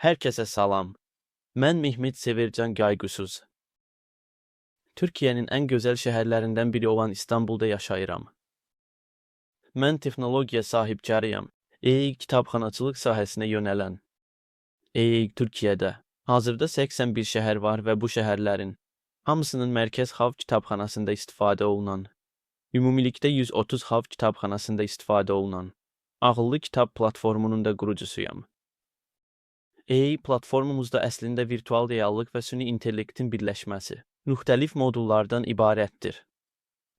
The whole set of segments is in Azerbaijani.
Hər kəsə salam. Mən Mehmet Severcan Qayğusuz. Türkiyənin ən gözəl şəhərlərindən biri olan İstanbulda yaşayıram. Mən texnologiya sahibkarıyam. Kitabxanaçılıq sahəsinə yönələn. Türkiyədə hazırda 81 şəhər var və bu şəhərlərin hamısının mərkəz xalq kitabxanasında istifadə olunan, ümumilikdə 130 xalq kitabxanasında istifadə olunan ağıllı kitab platformunun da qurucusuyam. Platformumuzda əslində virtual reallıq və süni intellektin birləşməsi, müxtəlif modullardan ibarətdir.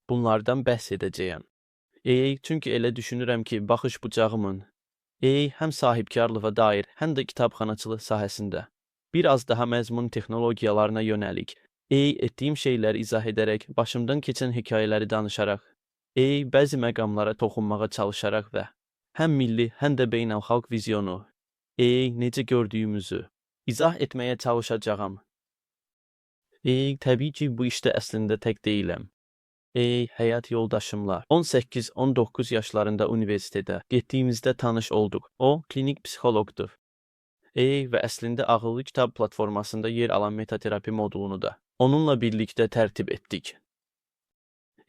Bunlardan bəhs edəcəyəm. Çünki elə düşünürəm ki, baxış bucağımın həm sahibkarlığa dair, həm də kitabxanaçılıq sahəsində biraz daha məzmun texnologiyalarına yönəlik, etdiyim şeyləri izah edərək, başımdan keçən hekayələri danışaraq, bəzi məqamlara toxunmağa çalışaraq və həm milli, həm də beynəlxalq vizyonu, necə gördüyümüzü izah etməyə çalışacağam. Təbii ki, bu işdə əslində tək deyiləm. Həyat yoldaşımla 18-19 yaşlarında universitetə getdiyimizdə tanış olduq. O, klinik psixoloqdur. Və əslində ağıllı kitab platformasında yer alan metaterapi modulunu da onunla birlikdə tərtib etdik.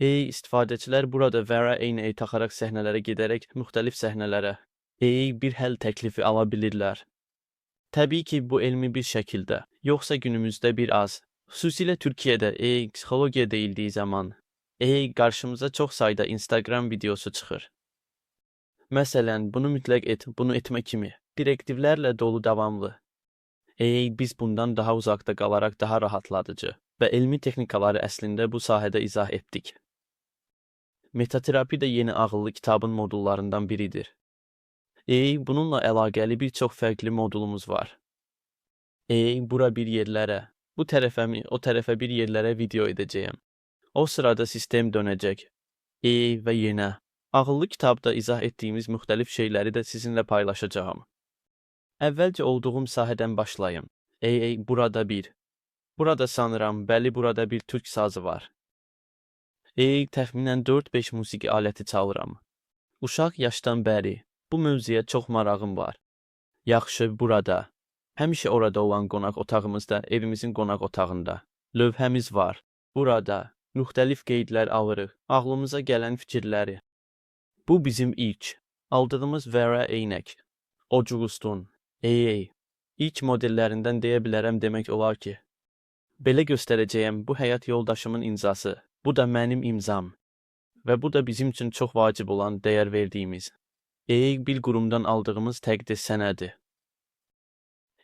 İstifadəçilər burada VR eynəyi taxaraq səhnələrə gedərək müxtəlif səhnələrə bir həll təklifi ala bilirlər. Təbii ki, bu elmi bir şəkildə, yoxsa günümüzdə bir az, xüsusilə Türkiyədə psixologiya deyildiyi zaman qarşımıza çox sayda Instagram videosu çıxır. Məsələn, bunu mütləq et, bunu etmə kimi direktivlərlə dolu davamlı. Biz bundan daha uzaqda qalaraq daha rahatladıcı və elmi texnikaları əslində bu sahədə izah etdik. Metaterapi də yeni ağıllı kitabın modullarından biridir. Bununla əlaqəli bir çox fərqli modulumuz var. Bura bir yerlərə, bu tərəfəmi, o tərəfə bir yerlərə video edəcəyəm. O sırada sistem dönəcək. Və yenə, ağıllı kitabda izah etdiyimiz müxtəlif şeyləri də sizinlə paylaşacağım. Əvvəlcə olduğum sahədən başlayım. Burada bir. Burada sanıram, bəli, burada bir türk sazı var. Təxminən 4-5 musiqi aləti çalıram. Uşaq yaşdan bəri bu mövzuya çox marağım var. Yaxşı, burada. Həmişə orada olan qonaq otağımızda, evimizin qonaq otağında. Lövhəmiz var. Burada. Müxtəlif qeydlər alırıq. Ağlımıza gələn fikirləri. Bu bizim ilk. Aldığımız VR eynək. Oculus-un. İlk modellərindən deyə bilərəm demək olar ki. Belə göstərəcəyəm, bu həyat yoldaşımın imzası. Bu da mənim imzam. Və bu da bizim üçün çox vacib olan, dəyər verdiyimiz. Bir qurumdan aldığımız təqdis sənədi.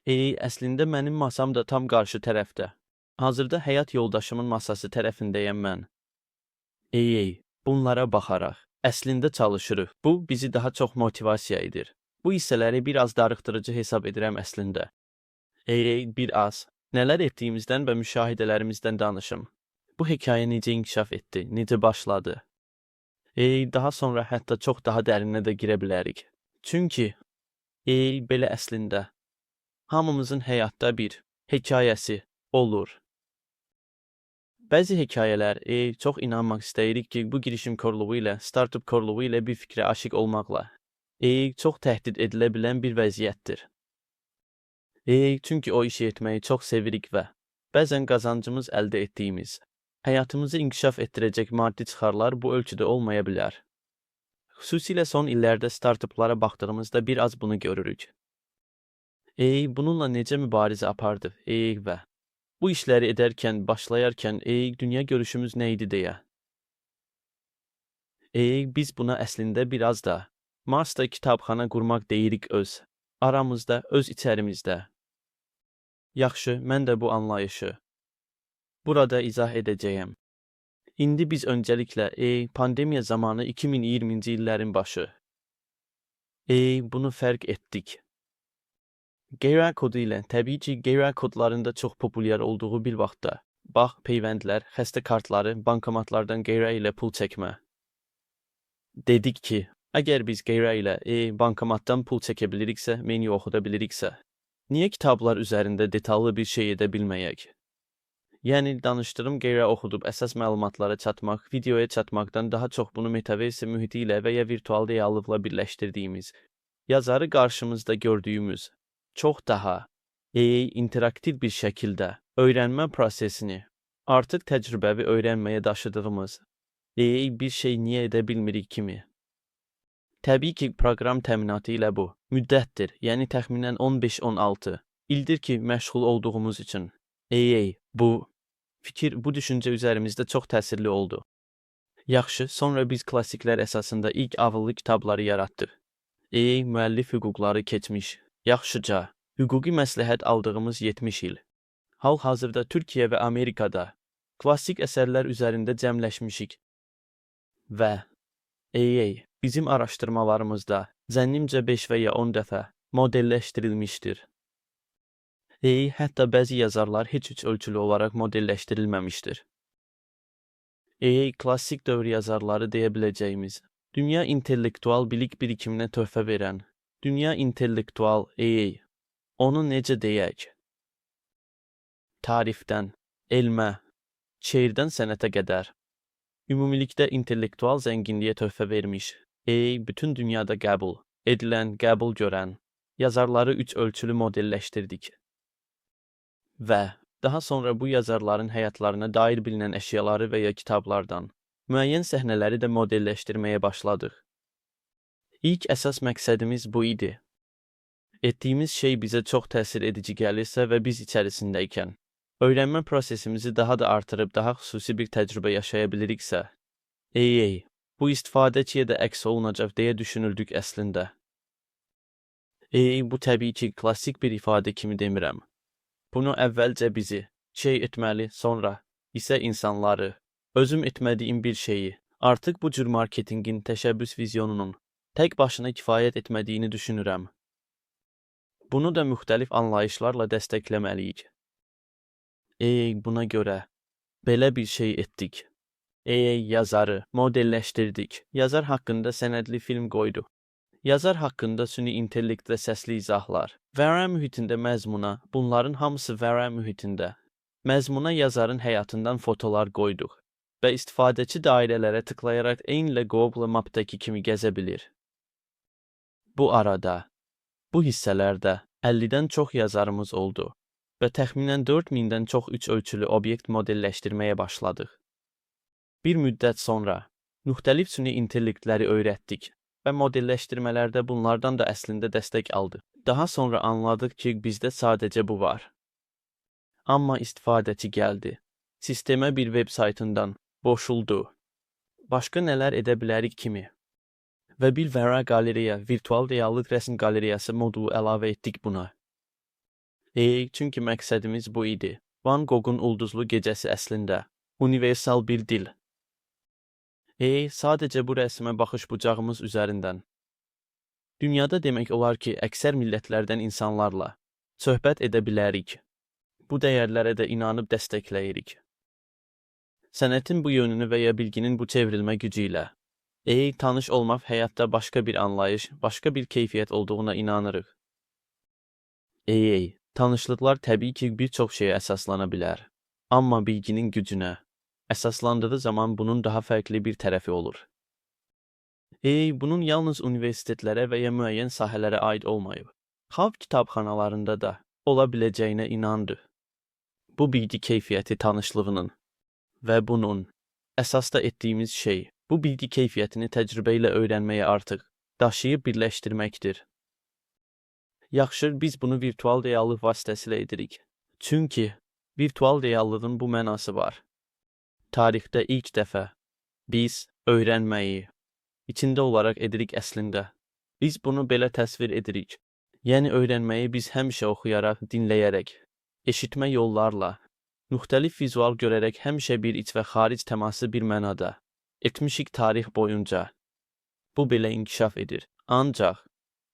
Əslində mənim masam da tam qarşı tərəfdə. Hazırda həyat yoldaşımın masası tərəfindəyəm mən. Bunlara baxaraq, əslində çalışırıq. Bu, bizi daha çox motivasiya edir. Bu hissələri biraz darıxdırıcı hesab edirəm əslində. Bir az. Nələr etdiyimizdən və müşahidələrimizdən danışım. Bu hekayə necə inkişaf etdi, necə başladı? Daha sonra hətta çox daha dərinə də girə bilərik. Çünki, belə əslində, hamımızın həyatda bir hekayəsi olur. Bəzi hekayələr, çox inanmaq istəyirik ki, bu girişimkarlığı ilə, startup korluğu ilə bir fikrə aşiq olmaqla, çox təhdid edilə bilən bir vəziyyətdir. Çünki o işi etməyi çox sevirik və bəzən qazancımız əldə etdiyimiz, həyatımızı inkişaf etdirəcək maddi çıxarlar bu ölçüdə olmaya bilər. Xüsusilə son illərdə startuplara baxdığımızda biraz bunu görürük. Bununla necə mübarizə apardıq və bu işləri edərkən, başlayarkən dünya görüşümüz nə idi deyə. Biz buna əslində biraz da Marsda kitabxana qurmaq deyirik öz, aramızda, öz içərimizdə. Yaxşı, mən də bu anlayışı burada izah edəcəyəm. İndi biz öncəliklə pandemiya zamanı 2020-ci illərin başı. Bunu fərq etdik. QR kodu ilə, təbii ki, QR kodlarında çox populyar olduğu bir vaxtda, bax, peyvəndlər, xəstə kartları, bankomatlardan QR ilə pul çəkmə. Dedik ki, əgər biz QR ilə bankomatdan pul çəkə biliriksə, menyu oxuda biliriksə, niyə kitablar üzərində detallı bir şey edə bilməyək? Yəni, danışdığım QR oxudub əsas məlumatlara çatmaq, videoya çatmaqdan daha çox bunu metaverse mühiti ilə və ya virtual reallıqla birləşdirdiyimiz, yazarı qarşımızda gördüyümüz, çox daha interaktiv bir şəkildə öyrənmə prosesini artıq təcrübəvi öyrənməyə daşıdığımız bir şey niyə edə bilmirik kimi. Təbii ki, proqram təminatı ilə bu müddətdir, yəni təxminən 15-16 ildir ki, məşğul olduğumuz üçün bu fikir, bu düşüncə üzərimizdə çox təsirli oldu. Yaxşı, sonra biz klassiklər əsasında ilk ağıllı kitabları yaratdıq. Müəllif hüquqları keçmiş, yaxşıca, hüquqi məsləhət aldığımız 70 il. Hal-hazırda Türkiyə və Amerikada klassik əsərlər üzərində cəmləşmişik və bizim araşdırmalarımızda zənnimcə 5 və ya 10 dəfə modelləşdirilmişdir. Hətta bəzi yazarlar heç ölçülü olaraq modelləşdirilməmişdir. Klassik dövr yazarları deyə biləcəyimiz, dünya intellektual bilik birikiminə töhfə verən, dünya intellektual onu necə deyək? Tarixdən, elmə, şeirdən sənətə qədər, ümumilikdə intellektual zənginliyə töhfə vermiş, bütün dünyada qəbul edilən, qəbul görən yazarları üç ölçülü modelləşdirdik. Və daha sonra bu yazarların həyatlarına dair bilinən əşyaları və ya kitablardan müəyyən səhnələri də modelləşdirməyə başladıq. İlk əsas məqsədimiz bu idi. Etdiyimiz şey bizə çox təsir edici gəlirsə və biz içərisindəykən, öyrənmə prosesimizi daha da artırıb daha xüsusi bir təcrübə yaşaya biliriksə, bu istifadəçiyə də əks olunacaq deyə düşünüldük əslində. Bu təbii ki, klassik bir ifadə kimi demirəm. Bunu əvvəlcə bizi şey etməli, sonra isə insanları, özüm etmədiyim bir şeyi, artıq bu cür marketinqin təşəbbüs vizyonunun tək başına kifayət etmədiyini düşünürəm. Bunu da müxtəlif anlayışlarla dəstəkləməliyik. Buna görə belə bir şey etdik. Yazarı modelləşdirdik. Yazar haqqında sənədli film qoyduq. Yazar haqqında süni intellektlə səsli izahlar. Vərə mühitində məzmuna, bunların hamısı vərə mühitində. Məzmuna yazarın həyatından fotolar qoyduq və istifadəçi dairələrə tıklayaraq eynilə Google Map'daki kimi gəzə bilir. Bu arada, bu hissələrdə 50-dən çox yazarımız oldu və təxminən 4000-dən çox üç ölçülü obyekt modelləşdirməyə başladıq. Bir müddət sonra müxtəlif süni intellektləri öyrətdik və modelləşdirmələrdə bunlardan da əslində dəstək aldıq. Daha sonra anladıq ki, bizdə sadəcə bu var. Amma istifadəçi gəldi. Sistemə bir web saytından boşuldu. Başqa nələr edə bilərik kimi. Və bir vərə qaleriya, virtual reallıq rəsm qaleriyası modulu əlavə etdik buna. Çünki məqsədimiz bu idi. Van Gogh'un Ulduzlu Gecəsi əslində universal bir dil. Sadəcə bu rəsmə baxış bucağımız üzərindən. Dünyada demək olar ki, əksər millətlərdən insanlarla söhbət edə bilərik. Bu dəyərlərə də inanıb dəstəkləyirik. Sənətin bu yönünü və ya bilginin bu çevrilmə gücü ilə tanış olmaq həyatda başqa bir anlayış, başqa bir keyfiyyət olduğuna inanırıq. Tanışlıqlar təbii ki, bir çox şeyə əsaslana bilər. Amma bilginin gücünə əsaslandığı zaman bunun daha fərqli bir tərəfi olur. Bunun yalnız universitetlərə və ya müəyyən sahələrə aid olmayıb. Xalq kitabxanalarında da ola biləcəyinə inandı. Bu bilgi keyfiyyəti tanışlığının və bunun əsasda etdiyimiz şey, bu bilgi keyfiyyətini təcrübə ilə öyrənməyə artıq daşıyıb birləşdirməkdir. Yaxşı, biz bunu virtual reallıq vasitəsilə edirik. Çünki virtual reallığın bu mənası var. Tarixdə ilk dəfə biz öyrənməyi içində olaraq edirik əslində. Biz bunu belə təsvir edirik. Yəni öyrənməyi biz həmişə oxuyaraq, dinləyərək, eşitmə yollarla, müxtəlif vizual görərək həmişə bir iç və xaric təması bir mənada etmişik tarix boyunca. Bu belə inkişaf edir. Ancaq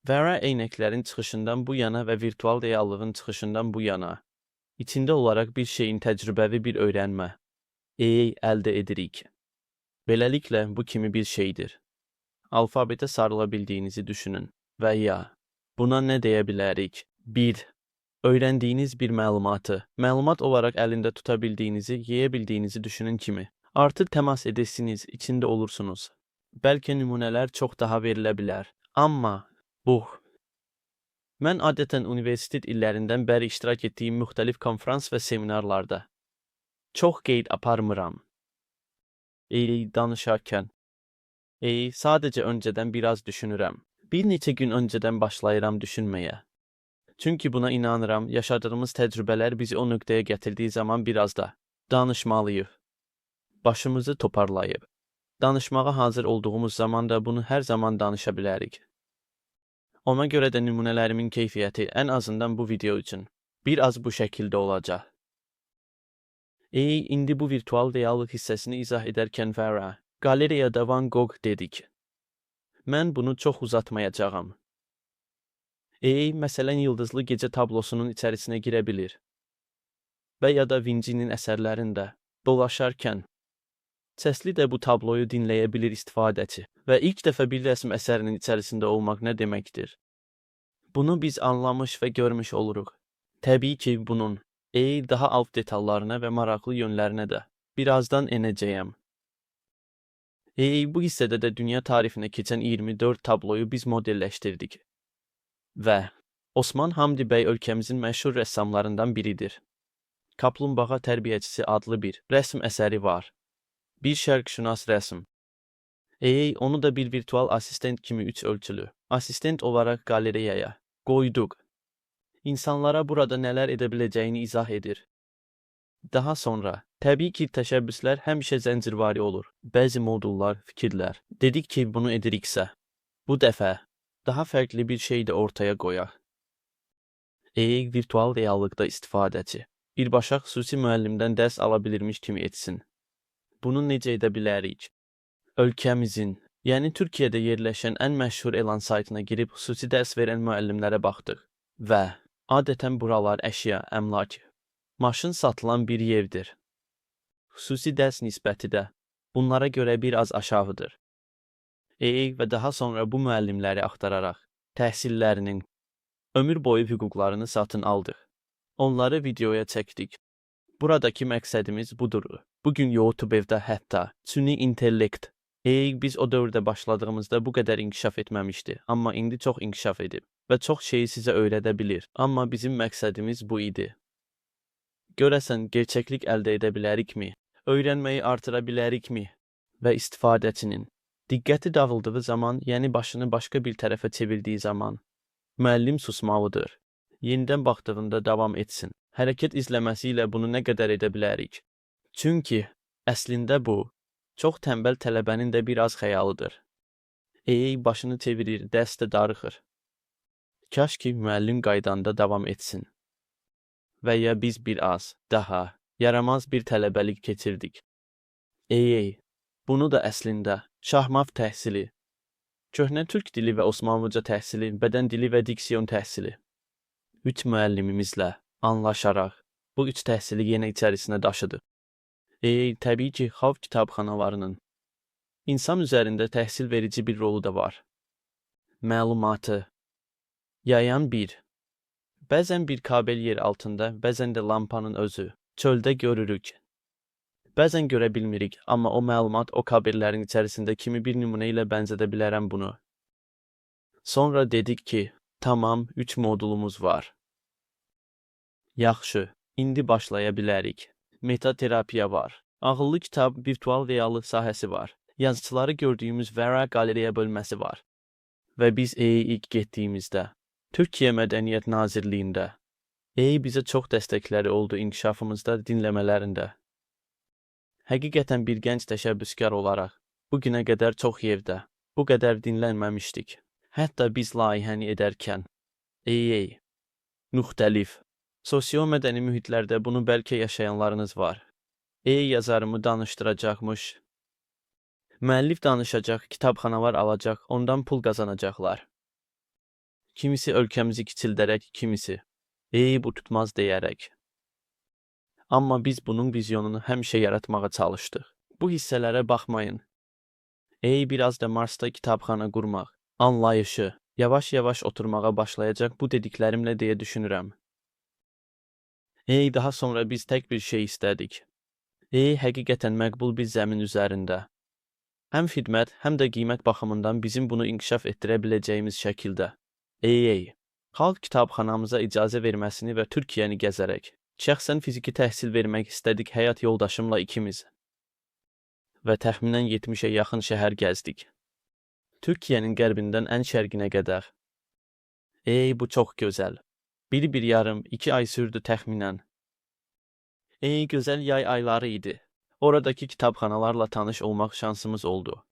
vərə eynəklərin çıxışından bu yana və virtual reallığın çıxışından bu yana içində olaraq bir şeyin təcrübəvi bir öyrənmə əldə edirik. Beləliklə, bu kimi bir şeydir. Alfabetə sarıla bildiyinizi düşünün və ya buna nə deyə bilərik? 1. Öyrəndiyiniz bir məlumatı, məlumat olaraq əlində tuta bildiyinizi, yeyə bildiyinizi düşünün kimi. Artıq təmas edirsiniz, içində olursunuz. Bəlkə nümunələr çox daha verilə bilər. Amma bu Mən adətən universitet illərindən bəri iştirak etdiyim müxtəlif konfrans və seminarlarda çox qeyd aparmıram. Danışarkən. Sadəcə öncədən biraz düşünürəm. Bir neçə gün öncədən başlayıram düşünməyə. Çünki buna inanıram, yaşadığımız təcrübələr bizi o nöqtəyə gətirdiyi zaman biraz da danışmalıyıq. Başımızı toparlayıb. Danışmağa hazır olduğumuz zaman da bunu hər zaman danışa bilərik. Ona görə də nümunələrimin keyfiyyəti ən azından bu video üçün biraz bu şəkildə olacaq. İndi bu virtual reallıq hissəsini izah edərkən Vera, qalereyada Van Gogh dedik. Mən bunu çox uzatmayacağam. Məsələn, yıldızlı gecə tablosunun içərisinə girə bilir. Və ya da Vinci'nin əsərlərində dolaşarkən səsli də bu tabloyu dinləyə bilir istifadəçi. Və ilk dəfə bir rəsm əsərinin içərisində olmaq nə deməkdir? Bunu biz anlamış və görmüş oluruq. Təbii ki, bunun daha alt detallarına və maraqlı yönlərinə də birazdan enəcəyəm. Bu hissədə də dünya tarifinə keçən 24 tabloyu biz modelləşdirdik. Və Osman Hamdi bəy ölkəmizin məşhur rəssamlarından biridir. Kaplumbağa tərbiyəçisi adlı bir rəsm əsəri var. Bir şərqşünas rəsm. Onu da bir virtual asistent kimi 3 ölçülü asistent olaraq qalereyaya qoyduq. İnsanlara burada nələr edə biləcəyini izah edir. Daha sonra, təbii ki, təşəbbüslər həmişə zəncirvari olur. Bəzi modullar, fikirlər. Dedik ki, bunu ediriksə, bu dəfə daha fərqli bir şey də ortaya qoyaq. Virtual reallıqda istifadəçi birbaşa xüsusi müəllimdən dərs ala bilirmiş kimi etsin. Bunu necə edə bilərik? Ölkəmizin, yəni Türkiyədə yerləşən ən məşhur elan saytına girib xüsusi dərs verən müəllimlərə baxdıq. Və adətən buralar əşya, əmlak, maşın satılan bir yerdir. Xüsusi dərs nisbəti də bunlara görə biraz aşağıdır. Və daha sonra bu müəllimləri axtararaq təhsillərinin ömür boyu hüquqlarını satın aldıq. Onları videoya çəkdik. Buradakı məqsədimiz budur. Bugün YouTube-da hətta süni intellekt. Biz o dövrdə başladığımızda bu qədər inkişaf etməmişdi, amma indi çox inkişaf edib və çox şeyi sizə öyrədə bilir. Amma bizim məqsədimiz bu idi. Görəsən, gerçəklik əldə edə bilərikmi? Öyrənməyi artıra bilərikmi? Və istifadəçinin diqqəti dağıldığı zaman, yəni başını başqa bir tərəfə çevirdiyi zaman, müəllim susmalıdır. Yenidən baxdığında davam etsin. Hərəkət izləməsi ilə bunu nə qədər edə bilərik? Çünki əslində bu, çox tənbəl tələbənin də biraz xəyalıdır. Başını çevirir, dəstə darıxır. Kaş ki, müəllim qaydanda davam etsin. Və ya biz bir az, daha yaramaz bir tələbəlik keçirdik. Bunu da əslində şahmat təhsili, köhnə türk dili və Osmanlıca təhsili, bədən dili və diksiyon təhsili. 3 müəllimimizlə anlaşaraq bu 3 təhsili yenə içərisinə daşıdıq. Təbii ki, xalq kitabxanalarının insan üzərində təhsil verici bir rolu da var. Məlumatı yayan bir. Bəzən bir kabel yer altında, bəzən də lampanın özü. Çöldə görürük. Bəzən görə bilmirik, amma o məlumat o kabellərin içərisində kimi bir nümunə ilə bənzədə bilərəm bunu. Sonra dedik ki, tamam, 3 modulumuz var. Yaxşı, indi başlaya bilərik. Metaterapiya var. Ağıllı kitab, virtual reallıq sahəsi var. Yazıçıları gördüyümüz Vera qalereya bölməsi var. Və biz ilk getdiyimizdə Türkiyə Mədəniyyət Nazirliyində bizə çox dəstəkləri oldu inkişafımızda, dinləmələrində. Həqiqətən bir gənc təşəbbüskar olaraq bu günə qədər çox yerdə bu qədər dinlənməmişdik. Hətta biz layihəni edərkən müxtəlif sosio-mədəni mühitlərdə bunu bəlkə yaşayanlarınız var. Yazarımı danışdıracaqmış. Müəllif danışacaq, kitabxanalar alacaq, ondan pul qazanacaqlar. Kimisi ölkəmizi kiçildərək, kimisi bu tutmaz deyərək. Amma biz bunun vizyonunu həmişə yaratmağa çalışdıq. Bu hissələrə baxmayın. Biraz da Marsda kitabxana qurmaq, anlayışı, yavaş-yavaş oturmağa başlayacaq bu dediklərimlə deyə düşünürəm. Daha sonra biz tək bir şey istədik. Həqiqətən məqbul bir zəmin üzərində. Həm xidmət, həm də qiymət baxımından bizim bunu inkişaf etdirə biləcəyimiz şəkildə. Xalq kitabxanamıza icazə verməsini və Türkiyəni gəzərək, şəxsən fiziki təhsil vermək istədik həyat yoldaşımla ikimiz və təxminən 70-ə yaxın şəhər gəzdik. Türkiyənin qərbindən ən şərqinə qədər. Bu çox gözəl. 1,5-2 ay sürdü təxminən. Gözəl yay ayları idi. Oradakı kitabxanalarla tanış olmaq şansımız oldu.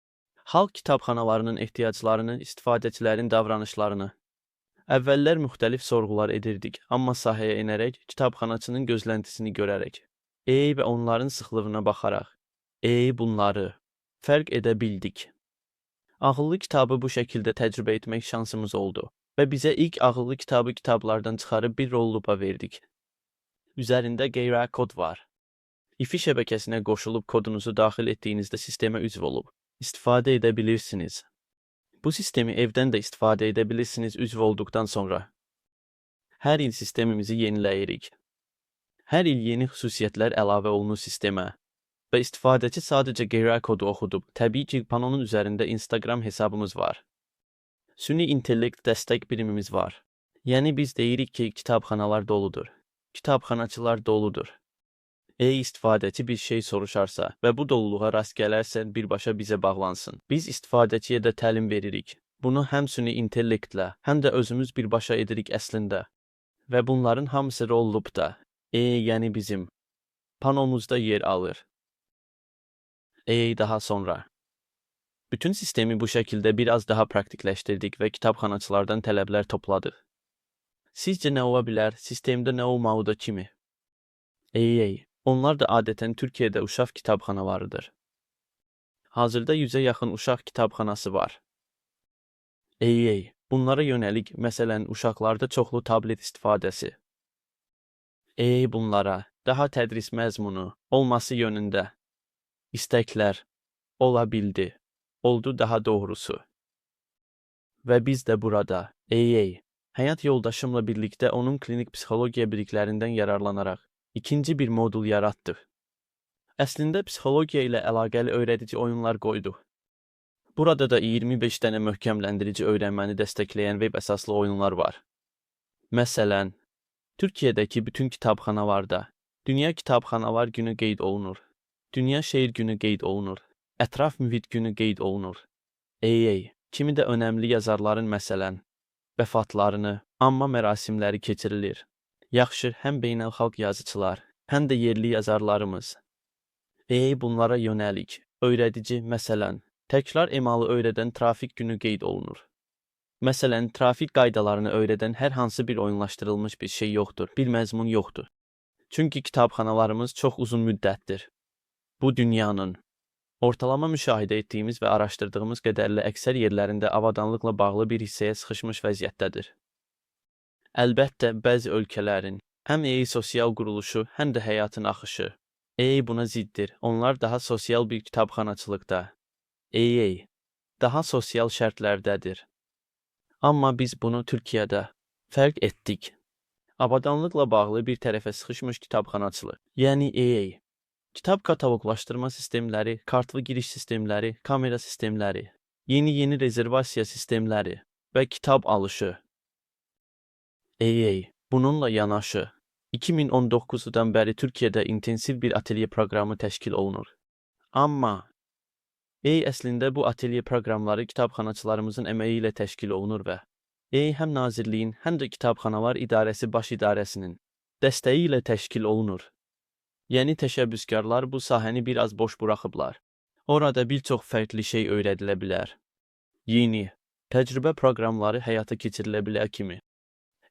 Xalq kitabxanalarının ehtiyaclarını, istifadəçilərin davranışlarını. Əvvəllər müxtəlif sorğular edirdik, amma sahəyə enərək, kitabxanaçının gözləntisini görərək, və onların sıxlığına baxaraq, bunları fərq edə bildik. Ağıllı kitabı bu şəkildə təcrübə etmək şansımız oldu və bizə ilk ağıllı kitabı kitablardan çıxarıb bir rollupa verdik. Üzərində qeyri kod var. İFI şəbəkəsinə qoşulub kodunuzu daxil etdiyinizdə sistemə üzv olub, istifadə edə bilirsiniz. Bu sistemi evdən də istifadə edə bilirsiniz üzv olduqdan sonra. Hər il sistemimizi yeniləyirik. Hər il yeni xüsusiyyətlər əlavə olunur sistemə və istifadəçi sadəcə qeyri kodu oxudub. Təbii ki, panonun üzərində Instagram hesabımız var. Süni intellekt dəstək birimimiz var. Yəni biz deyirik ki, kitabxanalar doludur. Kitabxanaçılar doludur. İstifadəçi bir şey soruşarsa və bu doluluğa rast gələrsən birbaşa bizə bağlansın. Biz istifadəçiyə də təlim veririk. Bunu həm süni intellektlə, həm də özümüz birbaşa edirik əslində. Və bunların hamısı rollupda, yəni bizim panomuzda yer alır. Daha sonra. Bütün sistemi bu şəkildə biraz daha praktikləşdirdik və kitabxanaçılardan tələblər topladıq. Sizcə nə ola bilər? Sistemdə nə olmalıdır kimi? Onlar da adətən Türkiyədə uşaq kitabxanalarıdır. Hazırda 100-ə yaxın uşaq kitabxanası var. Bunlara yönəlik, məsələn, uşaqlarda çoxlu tablet istifadəsi. Bunlara daha tədris məzmunu olması yönündə istəklər ola bildi, oldu daha doğrusu. Və biz də burada, həyat yoldaşımla birlikdə onun klinik psixologiya biliklərindən yararlanaraq, İkinci bir modul yaratdıq. Əslində psixologiya ilə əlaqəli öyrədici oyunlar qoyduq. Burada da 25 dənə möhkəmləndirici öyrənməni dəstəkləyən web əsaslı oyunlar var. Məsələn, Türkiyədəki bütün kitabxanalarda Dünya Kitabxanalar Günü qeyd olunur. Dünya Şeir Günü qeyd olunur. Ətraf mühit günü qeyd olunur. Kimi də önəmli yazarların məsələn, vəfatlarını, anma mərasimləri keçirilir. Yaxşı, həm beynəlxalq yazıçılar, həm də yerli yazarlarımız. Bunlara yönəlik, öyrədici, məsələn, təkrar emalı öyrədən trafik günü qeyd olunur. Məsələn, trafik qaydalarını öyrədən hər hansı bir oyunlaşdırılmış bir şey yoxdur, bir məzmun yoxdur. Çünki kitabxanalarımız çox uzun müddətdir. Bu dünyanın ortalama müşahidə etdiyimiz və araşdırdığımız qədərlə əksər yerlərində avadanlıqla bağlı bir hissəyə sıxışmış vəziyyətdədir. Əlbəttə, bəzi ölkələrin həm sosial quruluşu, həm də həyatın axışı buna ziddir. Onlar daha sosial bir kitabxanaçılıqda, daha sosial şərtlərdədir. Amma biz bunu Türkiyədə fərq etdik. Avadanlıqla bağlı bir tərəfə sıxışmış kitabxanaçılıq, yəni kitab kataloqlaşdırma sistemləri, kartlı giriş sistemləri, kamera sistemləri, yeni rezervasiya sistemləri və kitab alışı. Bununla yanaşı, 2019-dan bəri Türkiyədə intensiv bir ateliye proqramı təşkil olunur. Amma, əslində bu ateliye proqramları kitabxanaçılarımızın əməyi ilə təşkil olunur və həm Nazirliyin, həm də Kitabxanalar İdarəsi Baş İdarəsinin dəstəyi ilə təşkil olunur. Yəni təşəbbüskarlar bu sahəni biraz boş buraxıblar. Orada bir çox fərqli şey öyrədilə bilər. Yeni, təcrübə proqramları həyata keçirilə bilər kimi.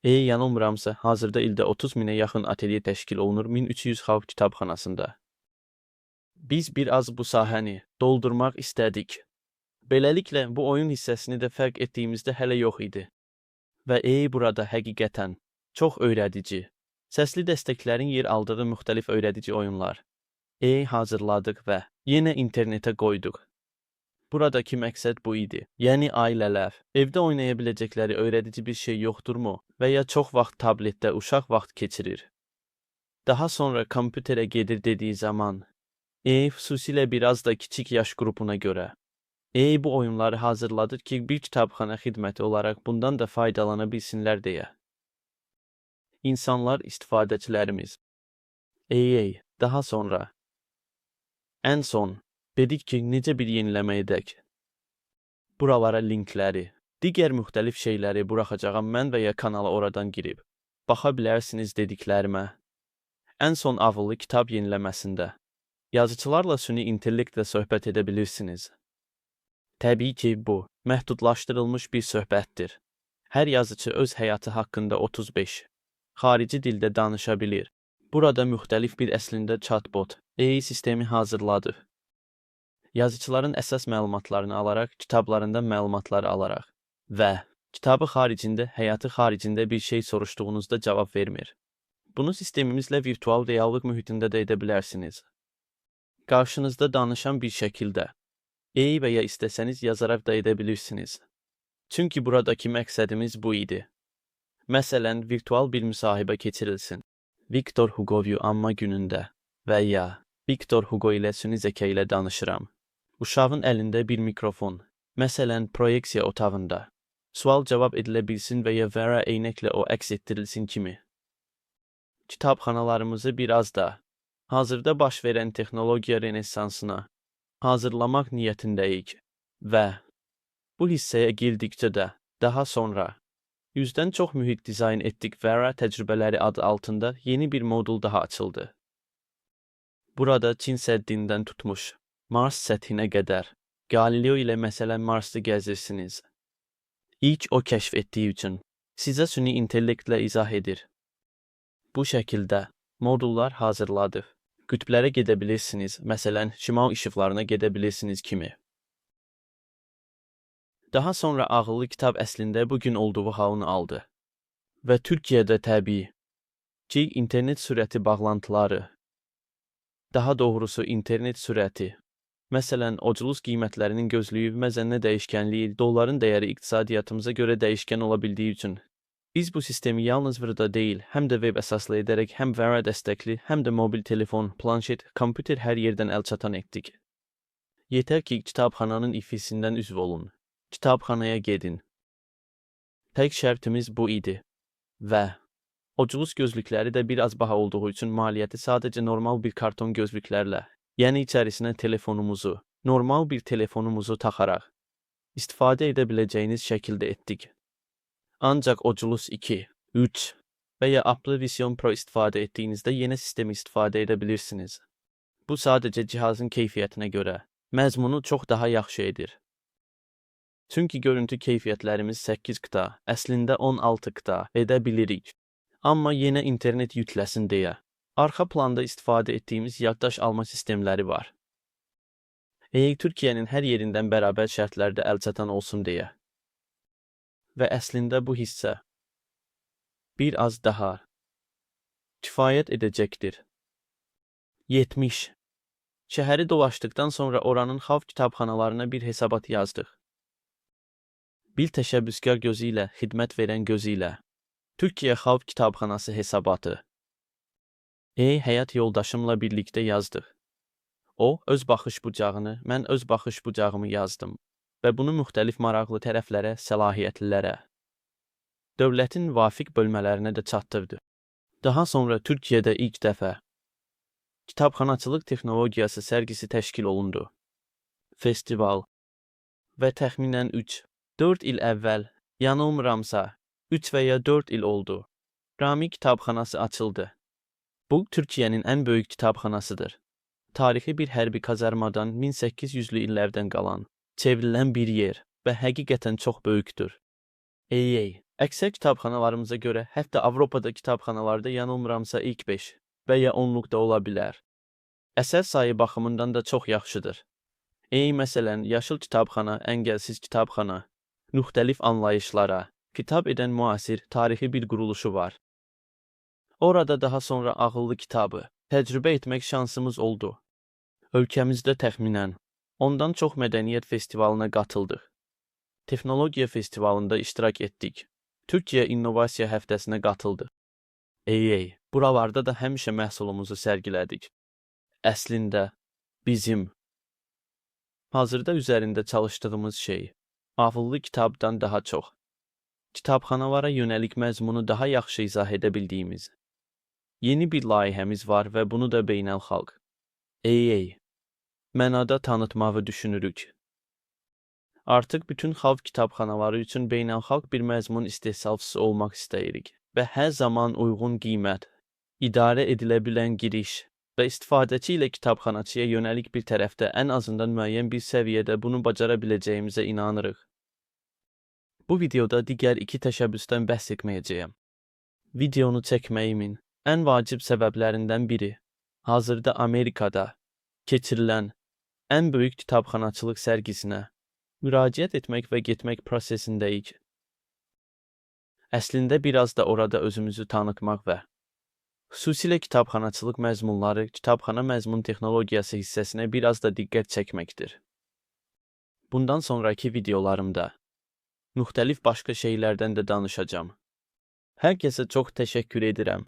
Yanılmıramsa, hazırda ildə 30 minə yaxın ateliye təşkil olunur 1300 xalq kitabxanasında. Biz biraz bu sahəni doldurmaq istədik. Beləliklə, bu oyun hissəsini də fərq etdiyimizdə hələ yox idi. Və burada həqiqətən çox öyrədici, səsli dəstəklərin yer aldığı müxtəlif öyrədici oyunlar hazırladıq və yenə internetə qoyduq. Buradakı məqsəd bu idi. Yəni ailələr evdə oynaya biləcəkləri öyrədici bir şey yoxdurmu və ya çox vaxt tabletdə uşaq vaxt keçirir. Daha sonra kompüterə gedir dediyi zaman, xüsusilə biraz da kiçik yaş qrupuna görə. Bu oyunları hazırladır ki, bir kitabxana xidməti olaraq bundan da faydalana bilsinlər deyə. İnsanlar istifadəçilərimiz. Daha sonra. Ən son. Dedik ki, necə bir yeniləmə edək. Buralara linkləri, digər müxtəlif şeyləri buraxacağam mən və ya kanala oradan girib. Baxa bilərsiniz dediklərimə. Ən son ağıllı kitab yeniləməsində. Yazıçılarla süni intellektlə söhbət edə bilirsiniz. Təbii ki, bu məhdudlaşdırılmış bir söhbətdir. Hər yazıcı öz həyatı haqqında 35 xarici dildə danışa bilir. Burada müxtəlif bir əslində chatbot, AI sistemi hazırladı. Yazıçıların əsas məlumatlarını alaraq, kitablarından məlumatları alaraq və kitabı xaricində, həyatı xaricində bir şey soruşduğunuzda cavab vermir. Bunu sistemimizlə virtual reallıq mühitində də edə bilərsiniz. Qarşınızda danışan bir şəkildə, AI və ya istəsəniz yazaraq da edə bilirsiniz. Çünki buradakı məqsədimiz bu idi. Məsələn, virtual bir müsahibə keçirilsin. Victor Hugo'yu anma günündə və ya Victor Hugo ilə süni zəka ilə danışıram. Uşağın əlində bir mikrofon, məsələn, proyeksiya otağında. Sual-cavab edilə bilsin və ya VR eynəklə o əks etdirilsin kimi. Kitabxanalarımızı biraz da hazırda baş verən texnologiya renessansına hazırlamaq niyyətindəyik və bu hissəyə girdikcə də daha sonra 100-dən çox mühit dizayn etdik VR təcrübələri adı altında yeni bir modul daha açıldı. Burada Çin səddindən tutmuş Mars səthinə qədər Galileo ilə məsələn Marsda gəzirsiniz. İlk o kəşf etdiyi üçün sizə süni intellektlə izah edir. Bu şəkildə modullar hazırladıq. Qütblərə gedə bilirsiniz, məsələn, şimal işıqlarına gedə bilirsiniz kimi. Daha sonra ağıllı kitab əslində bugün olduğu halını aldı. Və Türkiyədə təbii ki, internet sürəti bağlantıları, daha doğrusu internet sürəti, məsələn, ocluq qiymətlərinin gözləyilməzənə dəyişkənliyi, dolların dəyəri iqtisadiyyatımıza görə dəyişkən ola bildiyi üçün biz bu sistemi yalnız burada deyil, həm də web əsaslı edərək həm VR dəstəkli, həm də mobil telefon, planşet, kompüter hər yerdən əlçatan etdik. Yetər ki, kitabxananın ifisindən üzv olun. Kitabxanaya gedin. Tək şərtimiz bu idi. Və ocluq gözlükləri də biraz baha olduğu üçün maliyyəti sadəcə normal bir karton gözlüklərlə, yəni içərisinə telefonumuzu, normal bir telefonumuzu taxaraq istifadə edə biləcəyiniz şəkildə etdik. Ancaq Oculus 2, 3 və ya Apple Vision Pro istifadə etdiyinizdə yeni sistemi istifadə edə bilirsiniz. Bu sadəcə cihazın keyfiyyətinə görə məzmunu çox daha yaxşı edir. Çünki görüntü keyfiyyətlərimiz 8 qıta, əslində 16 qıta edə bilirik. Amma yenə internet yükləsin deyə arxa planda istifadə etdiyimiz yaddaş alma sistemləri var. Türkiyənin hər yerindən bərabər şərtlərdə əlçatan olsun deyə. Və əslində bu hissə bir az daha kifayət edəcəkdir. 70. Şəhəri dolaşdıqdan sonra oranın xalq kitabxanalarına bir hesabat yazdıq. Bir təşəbbüskar gözü ilə, xidmət verən gözü ilə. Türkiyə Xalq Kitabxanası hesabatı. Həyat yoldaşımla birlikdə yazdıq. O, öz baxış bucağını, mən öz baxış bucağımı yazdım və bunu müxtəlif maraqlı tərəflərə, səlahiyyətlilərə, dövlətin vafiq bölmələrinə də çatdırdı. Daha sonra Türkiyədə ilk dəfə kitabxanaçılıq texnologiyası sərgisi təşkil olundu. Festival və təxminən 4 il əvvəl, yanılmıramsa, 3 və ya 4 il oldu. Rami kitabxanası açıldı. Bu, Türkiyənin ən böyük kitabxanasıdır. Tarixi bir hərbi kazarmadan 1800'lü illərdən qalan, çevrilən bir yer və həqiqətən çox böyükdür. Əksər kitabxanalarımıza görə hətta Avropada kitabxanalarda yanılmıramsa ilk 5 və ya 10'luqda ola bilər. Əsər sayı baxımından da çox yaxşıdır. Məsələn, yaşıl kitabxana, əngəlsiz kitabxana, müxtəlif anlayışlara, kitab edən müasir, tarixi bir quruluşu var. Orada daha sonra ağıllı kitabı təcrübə etmək şansımız oldu. Ölkəmizdə təxminən ondan çox mədəniyyət festivalına qatıldıq. Texnologiya festivalında iştirak etdik. Türkiyə İnnovasiya həftəsinə qatıldıq. Buralarda da həmişə məhsulumuzu sərgilədik. Əslində, bizim hazırda üzərində çalışdığımız şey ağıllı kitabdan daha çox kitabxanalara yönəlik məzmunu daha yaxşı izah edə bildiyimiz yeni bir layihəmiz var və bunu da beynəlxalq AA mənada tanıtmağı düşünürük. Artıq bütün xalq kitabxanaları üçün beynəlxalq bir məzmun istehsalçısı olmaq istəyirik və hər zaman uyğun qiymət, idarə edilə bilən giriş və istifadəçi ilə kitabxanaçıya yönəlik bir tərəfdə ən azından müəyyən bir səviyyədə bunu bacara biləcəyimizə inanırıq. Bu videoda digər iki təşəbbüsdən bəhs etməyəcəyəm. Videonu çəkməyimin ən vacib səbəblərindən biri, hazırda Amerikada keçirilən ən böyük kitabxanaçılıq sərgisinə müraciət etmək və getmək prosesindəyik. Əslində biraz da orada özümüzü tanıtmaq və xüsusilə kitabxanaçılıq məzmunları, kitabxana məzmun texnologiyası hissəsinə biraz da diqqət çəkməkdir. Bundan sonraki videolarımda müxtəlif başqa şeylərdən də danışacağam. Hər kəsə çox təşəkkür edirəm.